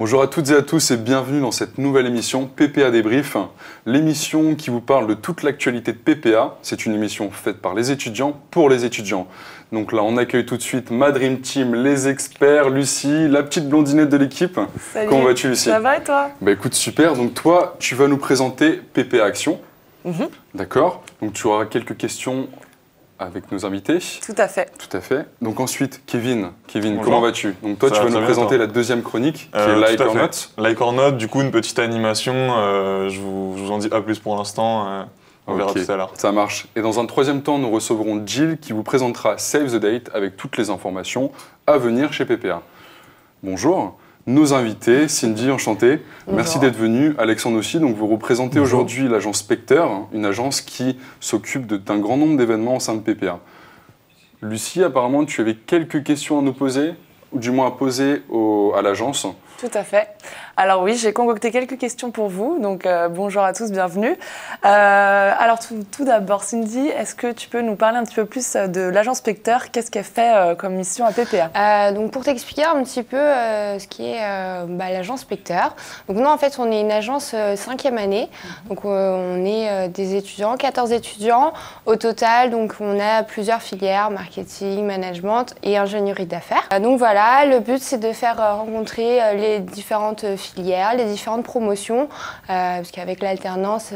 Bonjour à toutes et à tous et bienvenue dans cette nouvelle émission PPA Débrief, l'émission qui vous parle de toute l'actualité de PPA. C'est une émission faite par les étudiants pour les étudiants. Donc là, on accueille tout de suite ma Dream Team, les experts, Lucie, la petite blondinette de l'équipe. Salut. Comment vas-tu, Lucie? Ça va et toi? Bah écoute, super. Donc toi, tu vas nous présenter PPA Action. D'accord. Donc tu auras quelques questions avec nos invités. Tout à fait. Tout à fait. Donc ensuite, Kevin, Bonjour. comment vas-tu? Donc toi, Ça tu va vas nous très bien, présenter toi. la deuxième chronique, qui est Like Tout à or fait. Not. Like or Not, du coup, une petite animation. Je vous en dis pas plus pour l'instant. On verra Ok, tout à l'heure. ça marche. Et dans un troisième temps, nous recevrons Jill qui vous présentera Save the Date avec toutes les informations à venir chez PPA. Bonjour. Nos invités, Cindy, enchantée. Merci d'être venue. Alexandre aussi. Donc vous représentez aujourd'hui l'agence Spectre, une agence qui s'occupe d'un grand nombre d'événements au sein de PPA. Lucie, apparemment, tu avais quelques questions à nous poser, ou du moins à poser à l'agence. Tout à fait. Alors oui, j'ai concocté quelques questions pour vous. Donc bonjour à tous, bienvenue. Alors tout d'abord, Cindy, est-ce que tu peux nous parler un petit peu plus de l'agence Spectre? Qu'est-ce qu'elle fait comme mission à PPA? Donc pour t'expliquer un petit peu ce qui est l'agence Spectre. Donc nous en fait on est une agence 5e année. Donc on est des étudiants, 14 étudiants au total. Donc on a plusieurs filières, marketing, management et ingénierie d'affaires. Donc voilà, le but c'est de faire rencontrer les différentes filières, les différentes promotions, parce qu'avec l'alternance,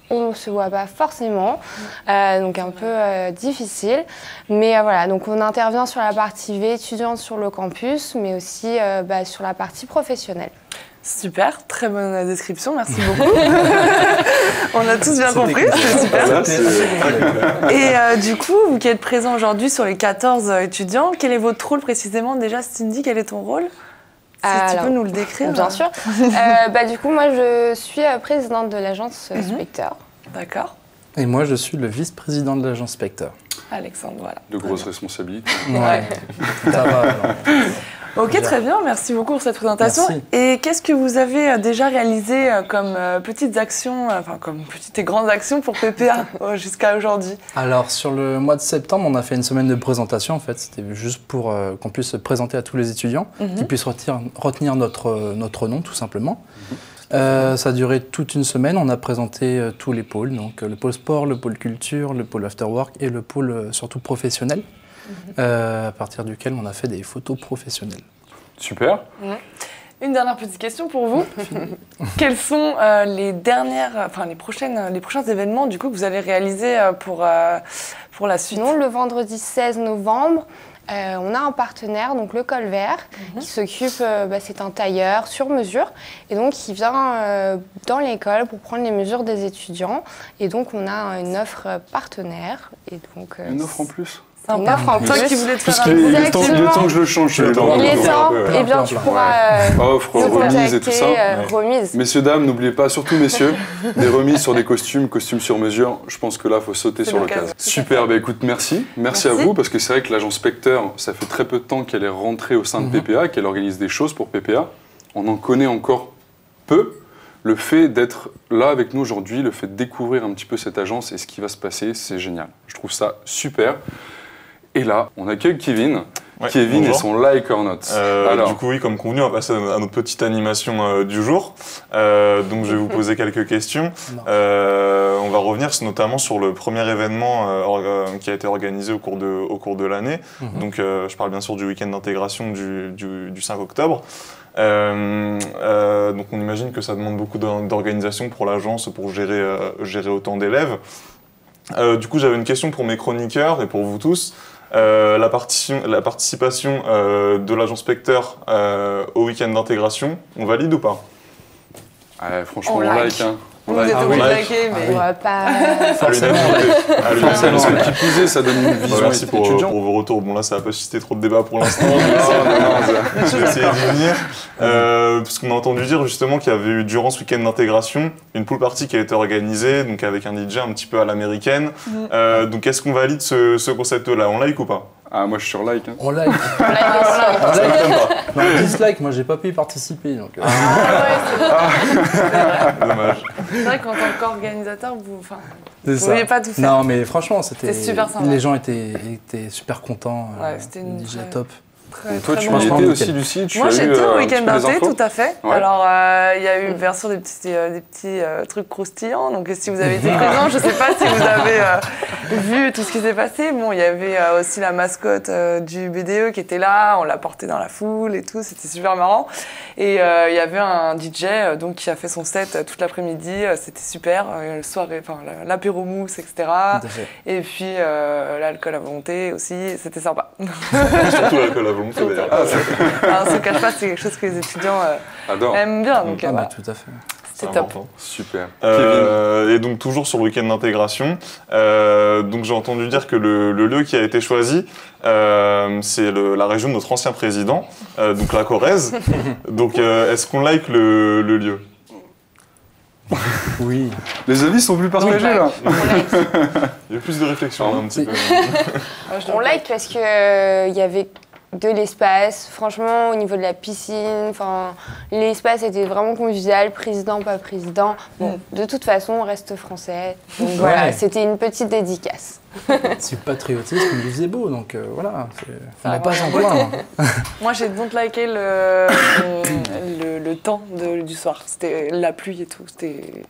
on ne se voit pas forcément, donc un peu difficile. Mais voilà, donc on intervient sur la partie vie étudiante sur le campus, mais aussi sur la partie professionnelle. Super, très bonne description, merci beaucoup. On a tous bien compris, c'est super. Et du coup, vous qui êtes présent aujourd'hui sur les 14 étudiants, quel est votre rôle précisément déjà, Cindy? Quel est ton rôle? Si tu peux nous le décrire. Bien sûr. Du coup, moi, je suis présidente de l'agence Spectre. D'accord. Et moi, je suis le vice-président de l'agence Spectre. Alexandre, voilà. De grosses responsabilités. Ouais. Ça va, alors. Ok, très bien, merci beaucoup pour cette présentation. Merci. Et qu'est-ce que vous avez déjà réalisé comme petites actions, enfin comme petites et grandes actions pour PPA jusqu'à aujourd'hui? Alors, sur le mois de septembre, on a fait une semaine de présentation. En fait, c'était juste pour qu'on puisse se présenter à tous les étudiants, qu'ils puissent retenir notre nom, tout simplement. Ça a duré toute une semaine. On a présenté tous les pôles, donc le pôle sport, le pôle culture, le pôle afterwork et le pôle surtout professionnel, à partir duquel on a fait des photos professionnelles. Super. Une dernière petite question pour vous. Quels sont les prochains événements du coup que vous allez réaliser pour la suite? Sinon, le vendredi 16 novembre, on a un partenaire, donc le Col Vert, qui s'occupe, c'est un tailleur sur mesure, et donc il vient dans l'école pour prendre les mesures des étudiants. Et donc on a une offre partenaire. Et donc, Une offre en plus? Une offre en Toi plus. qui voulais te faire Il est Exactement. temps que je le change. Il est temps, et bien tu pourras Offre, nous remise et tout ça. contacter, remise. Messieurs, dames, n'oubliez pas, surtout messieurs, des remises sur des costumes sur mesure. Je pense que là, il faut sauter sur l'occasion. l'occasion. Super, bah écoute, merci à vous, parce que c'est vrai que l'agence Spectre, ça fait très peu de temps qu'elle est rentrée au sein de PPA, qu'elle organise des choses pour PPA. On en connaît encore peu. Le fait d'être là avec nous aujourd'hui, le fait de découvrir un petit peu cette agence et ce qui va se passer, c'est génial. Je trouve ça super. Et là, on accueille Kevin. Ouais, Kevin bonjour. et son Like or Not. Du coup, oui, comme convenu, on va passer à notre petite animation du jour. Donc, je vais vous poser quelques questions. On va revenir notamment sur le premier événement qui a été organisé au cours de l'année. Donc, je parle bien sûr du week-end d'intégration du 5 octobre. Donc, on imagine que ça demande beaucoup d'organisation pour l'agence pour gérer autant d'élèves. Du coup, j'avais une question pour mes chroniqueurs et pour vous tous. La participation de l'agence Spectre au week-end d'intégration, on valide ou pas? Franchement, On on like. like. Hein. Vous êtes obligés de like. liker, mais... On va pas... Parce que qui plus est, ça donne une vision Merci pour étudiant. vos retours. Bon, là, ça n'a pas suscité trop de débat pour l'instant. Je vais essayer d'y venir. Parce qu'on a entendu dire justement qu'il y avait eu, durant ce week-end d'intégration, une pool party qui a été organisée, donc avec un DJ un petit peu à l'américaine. Donc, est-ce qu'on valide ce concept-là? On like ou pas? Ah, moi je suis sur like. Hein. On like. Ça m'étonne pas. Non, dislike, moi j'ai pas pu y participer. Donc, Dommage. C'est vrai qu'en tant qu'organisateur, vous c'est ne ça. pouviez pas tout faire. Non, mais franchement, c'était C'était super sympa. les gens étaient super contents. Ouais, c'était une DJ vraie- top. Donc toi, très tu bon. y étais nickel. aussi, Lucie? Moi, j'étais au un petit week-end peu les d'inté, infos tout à fait. Ouais. Alors, il y a eu bien sûr des petits trucs croustillants. Donc, si vous avez été présent, je ne sais pas si vous avez vu tout ce qui s'est passé. Bon, il y avait aussi la mascotte du BDE qui était là. On l'a portée dans la foule et tout. C'était super marrant. Et il y avait un DJ donc, qui a fait son set toute l'après-midi. C'était super. L'apéro mousse, etc. Tout à fait. Et puis, l'alcool à volonté aussi. C'était sympa. Surtout l'alcool à volonté d'ailleurs. Alors, on se cache pas, c'est quelque chose que les étudiants Adore. aiment bien. Donc, Ah, voilà. tout à fait. C'est top. important. Super. Et donc toujours sur le week-end d'intégration, donc j'ai entendu dire que le lieu qui a été choisi, c'est la région de notre ancien président, donc la Corrèze. Donc est-ce qu'on like le lieu? Oui. Les avis sont plus partagés là. Il y a plus de réflexion là, un petit peu. On like parce que il y avait de l'espace. Franchement, au niveau de la piscine, enfin, l'espace était vraiment convivial. Président, pas président. Bon, de toute façon, on reste français. Donc voilà, Ouais. c'était une petite dédicace. C'est le patriotisme, il faisait beau, donc voilà. On Ah, n'a pas ouais. s'en plaindre. Moi, j'ai donc liké le temps du soir. C'était la pluie et tout. C'était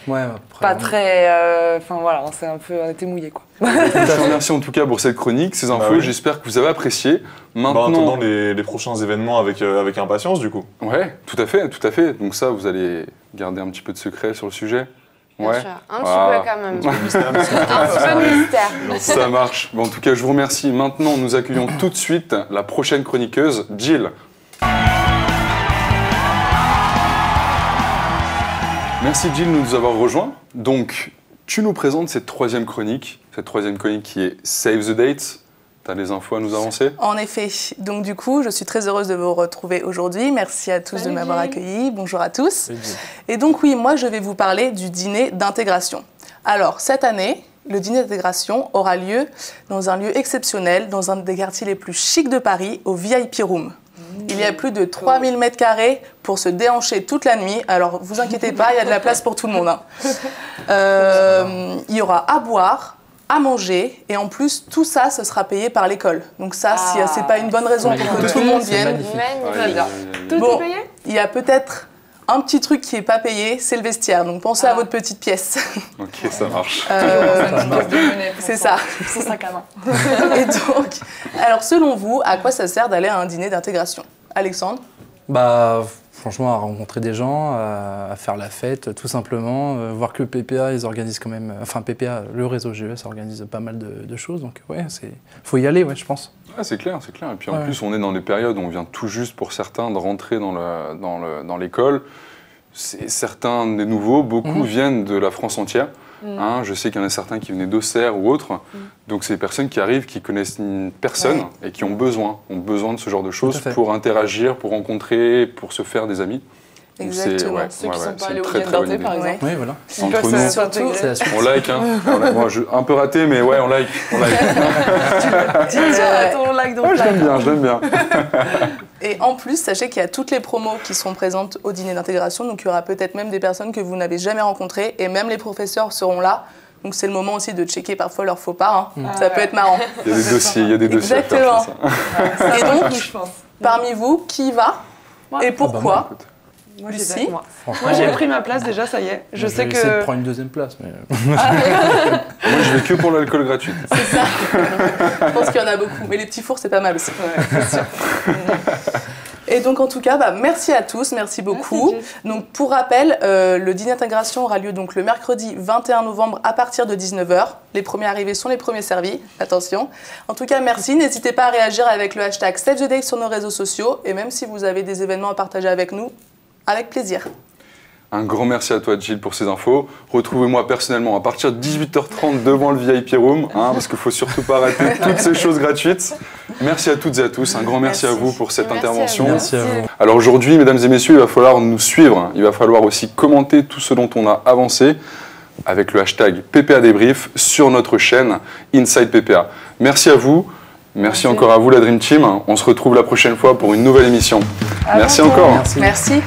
Ouais, après, pas très. Enfin voilà, on était mouillés quoi. Je vous remercie en tout cas pour cette chronique, ces infos. Bah oui. J'espère que vous avez apprécié. Bah, en attendant Maintenant, les prochains événements avec impatience du coup. ouais, tout à fait, tout à fait. Donc ça, vous allez garder un petit peu de secret sur le sujet. Bien Ouais. sûr. Un Ah. petit peu quand même. Mystère, mystère. Un petit peu de mystère. Ça marche. Bon, en tout cas, je vous remercie. Maintenant, nous accueillons tout de suite la prochaine chroniqueuse, Jill. Merci Jill de nous avoir rejoints. Donc, tu nous présentes cette troisième chronique qui est Save the Date. Tu as des infos à nous avancer? En effet. Donc du coup, je suis très heureuse de vous retrouver aujourd'hui. Merci à tous de Salut, m'avoir Jill. accueilli. Bonjour à tous. Salut. Et donc oui, moi je vais vous parler du dîner d'intégration. Alors cette année, le dîner d'intégration aura lieu dans un lieu exceptionnel, dans un des quartiers les plus chics de Paris, au VIP Room. Il y a plus de 3000 mètres carrés pour se déhancher toute la nuit. Alors vous inquiétez pas, il y a de la place pour tout le monde, hein. Il y aura à boire, à manger, et en plus tout ça, ce sera payé par l'école. Donc ça, si c'est pas une bonne raison pour que tout le monde C'est vienne. magnifique. Magnifique. Tout Bon, est payé? il y a peut-être un petit truc qui n'est pas payé, c'est le vestiaire. Donc pensez à votre petite pièce. Ok, ça marche. C'est ça. Son sac à main. Et donc, alors selon vous, à quoi ça sert d'aller à un dîner d'intégration? Alexandre? Bah, franchement, à rencontrer des gens, à faire la fête, tout simplement. Voir que PPA, ils organisent quand même. Enfin, PPA, le réseau GES organise pas mal de choses. Donc, ouais, faut y aller, ouais, je pense. Ah, c'est clair, c'est clair. Et puis en Ouais. plus, on est dans des périodes où on vient tout juste pour certains de rentrer dans l'école. Certains des nouveaux, beaucoup viennent de la France entière. Hein, je sais qu'il y en a certains qui venaient d'Auxerre ou autres. Donc c'est des personnes qui arrivent, qui connaissent une personne et qui ont besoin de ce genre de choses Tout à fait. pour interagir, pour rencontrer, pour se faire des amis. Donc, c'est- Exactement. Ceux qui sont pas c'est allés une au très week-end très bonne d'inté, idée. par exemple. Ouais. Oui, voilà. Ils peuvent Entre nous, s'intégrer. C'est la suite. on like, hein. Moi, un peu raté, mais ouais, on like. Tiens, ton like donc. Je l'aime bien, je l'aime bien. Et en plus, sachez qu'il y a toutes les promos qui sont présentes au dîner d'intégration. Donc il y aura peut-être même des personnes que vous n'avez jamais rencontrées. Et même les professeurs seront là. Donc c'est le moment aussi de checker parfois leurs faux pas, hein. Ça peut être marrant. Il y a des dossiers, il y a des dossiers à faire. Exactement. c'est ça. Et donc, Je pense. parmi vous, qui y va? Moi. Et pourquoi? Écoute. Moi, j'y Lucie? vais, moi. Franchement, Moi, j'ai pris ma place déjà, ça y est. Je sais vais essayer de que. prendre une deuxième place. Mais... Moi, je vais que pour l'alcool gratuit. Je pense qu'il y en a beaucoup. Mais les petits fours, c'est pas mal aussi. Et donc en tout cas, merci à tous, merci beaucoup. Merci, Jess. Donc pour rappel, le dîner d'intégration aura lieu donc le mercredi 21 novembre à partir de 19h. Les premiers arrivés sont les premiers servis, attention. En tout cas, merci. N'hésitez pas à réagir avec le hashtag Save the Date sur nos réseaux sociaux. Et même si vous avez des événements à partager avec nous, avec plaisir. Un grand merci à toi, Jill, pour ces infos. Retrouvez-moi personnellement à partir de 18h30 devant le VIP Room, parce qu'il ne faut surtout pas rater toutes ces choses gratuites. Merci à toutes et à tous. Un grand merci à vous pour cette Merci à intervention. vous. Merci à vous. Alors aujourd'hui, mesdames et messieurs, il va falloir nous suivre. Il va falloir aussi commenter tout ce dont on a avancé avec le hashtag PPA Débrief sur notre chaîne Inside PPA. Merci à vous. Merci encore à vous, la Dream Team. On se retrouve la prochaine fois pour une nouvelle émission. Merci bientôt. encore. Merci. Merci.